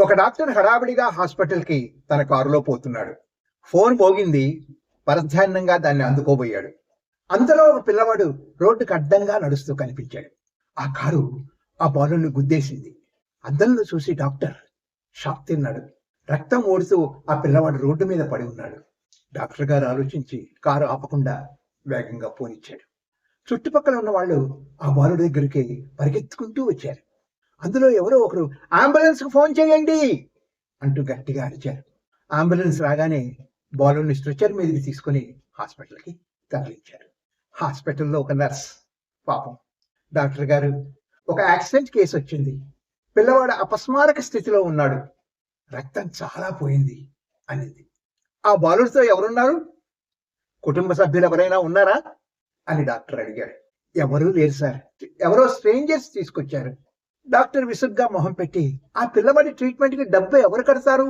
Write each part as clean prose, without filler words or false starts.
ఒక డాక్టర్ హడావిడిగా హాస్పిటల్కి తన కారులో పోతున్నాడు. ఫోన్ మోగింది. పరధ్యానంగా దాన్ని అందుకోబోయాడు. అంతలో ఒక పిల్లవాడు రోడ్డుకు అడ్డంగా నడుస్తూ కనిపించాడు. ఆ కారు ఆ బాలుని గుద్దేసింది. అద్దంలో చూసి డాక్టర్ షాక్ తిన్నాడు. రక్తం ఓడుతూ ఆ పిల్లవాడు రోడ్డు మీద పడి ఉన్నాడు. డాక్టర్ గారు ఆలోచించి కారు ఆపకుండా వేగంగా పోనిచ్చాడు. చుట్టుపక్కల ఉన్న వాళ్ళు ఆ బాలుడి దగ్గరికి పరిగెత్తుకుంటూ వచ్చారు. అందులో ఎవరో ఒకరు అంబులెన్స్ కు ఫోన్ చేయండి అంటూ గట్టిగా అరిచారు. అంబులెన్స్ రాగానే బాలుని స్ట్రెచర్ మీదకి తీసుకుని హాస్పిటల్కి తరలించారు. హాస్పిటల్లో ఒక నర్స్, పాపం డాక్టర్ గారు, ఒక యాక్సిడెంట్ కేసు వచ్చింది, పిల్లవాడు అపస్మారక స్థితిలో ఉన్నాడు, రక్తం చాలా పోయింది అనింది. ఆ బాలుడితో ఎవరున్నారు? కుటుంబ సభ్యులు ఎవరైనా ఉన్నారా అని డాక్టర్ అడిగాడు. ఎవరూ లేరు సార్, ఎవరో స్ట్రేంజర్స్ తీసుకొచ్చారు. డాక్టర్ విసుగ్గా మొహం పెట్టి, ఆ పిల్లవాడి ట్రీట్మెంట్కి డబ్బు ఎవరు కడతారు?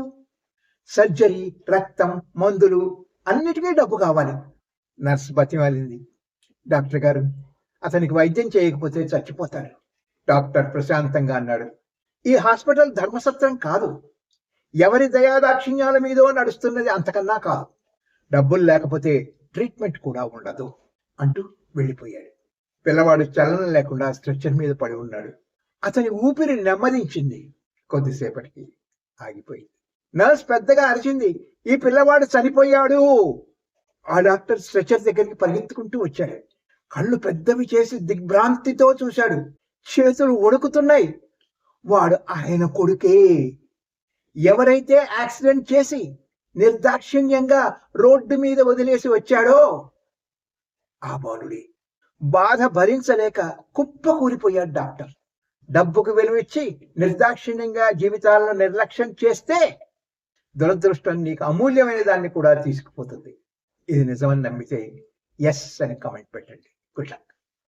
సర్జరీ, రక్తం, మందులు అన్నిటికీ డబ్బు కావాలి. నర్సు బతిమాలింది. డాక్టర్ గారు, అతనికి వైద్యం చేయకపోతే చచ్చిపోతాడు. డాక్టర్ ప్రశాంతంగా అన్నాడు, ఈ హాస్పిటల్ ధర్మసత్రం కాదు, ఎవరి దయాదాక్షిణ్యాల మీదో నడుస్తున్నది, అంతకన్నా కాదు. డబ్బులు లేకపోతే ట్రీట్మెంట్ కూడా ఉండదు అంటూ వెళ్ళిపోయాడు. పిల్లవాడు చలనం లేకుండా స్ట్రెచ్చర్ మీద పడి ఉన్నాడు. అతని ఊపిరి నెమ్మదించింది. కొద్దిసేపటికి ఆగిపోయింది. నర్స్ పెద్దగా అరిచింది, ఈ పిల్లవాడు చనిపోయాడు. ఆ డాక్టర్ స్ట్రెచ్చర్ దగ్గరికి పరిగెత్తుకుంటూ వచ్చాడు. కళ్ళు పెద్దవి చేసి దిగ్భ్రాంతితో చూశాడు. చేతులు వణుకుతున్నాయి. వాడు ఆయన కొడుకే. ఎవరైతే యాక్సిడెంట్ చేసి నిర్దాక్షిణ్యంగా రోడ్డు మీద వదిలేసి వచ్చాడో ఆ బాలుడే. బాధ భరించలేక కుప్ప కూలిపోయాడు డాక్టర్. డబ్బుకు విలువిచ్చి నిర్దాక్షిణ్యంగా జీవితాలను నిర్లక్ష్యం చేస్తే దురదృష్టం నీకు అమూల్యమైన దాన్ని కూడా తీసుకుపోతుంది. ఇది నిజమని నమ్మితే ఎస్ అని కామెంట్ పెట్టండి. Good luck.